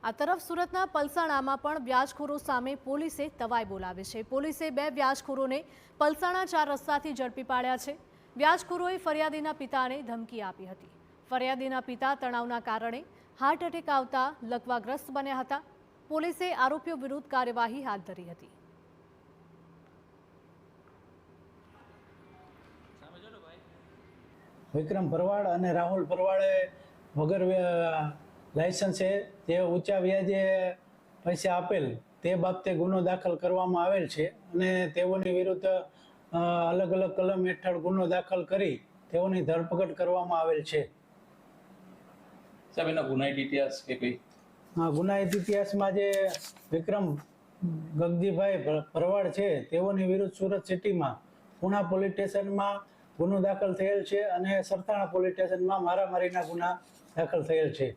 આ તરફ સુરતના પલસાણામાં પણ વ્યાજખોરો સામે પોલીસે તવાઈ બોલાવી છે। પોલીસે 2 વ્યાજખોરોને પલસાણા 4 રસ્તાથી ઝડપી પાડ્યા છે। વ્યાજખોરોએ ફરિયાદીના પિતાને ધમકી આપી હતી। ફરિયાદીના પિતા તણાવના કારણે હાર્ટ એટેક આવતા લકવાગ્રસ્ત બન્યા હતા। પોલીસે આરોપીઓ વિરુદ્ધ કાર્યવાહી હાથ ધરી હતી। વિક્રમ ભરવાડ અને રાહુલ ભરવાડે વગર લાયસન્સે જે ઊંચા વ્યાજે પૈસા આપેલ તે બાબતે ગુનો દાખલ કરવામાં આવેલ છે અને તેઓની વિરુદ્ધ અલગ અલગ કલમ હેઠળ ગુનો દાખલ કરી તેઓની ધરપકડ કરવામાં આવેલ છે। સાહેબ, એનો ગુનાહિત ઇતિહાસ કે કોઈ? હા, ગુનાહિત ઇતિહાસમાં જે વિક્રમ ગગજીભાઈ ભરવાડ છે તેઓની વિરુદ્ધ સુરત સિટીમાં પુણા પોલીસ સ્ટેશનમાં ગુનો દાખલ થયેલ છે અને સરથાણા પોલીસ સ્ટેશનમાં મારામારીના ગુના દાખલ થયેલ છે।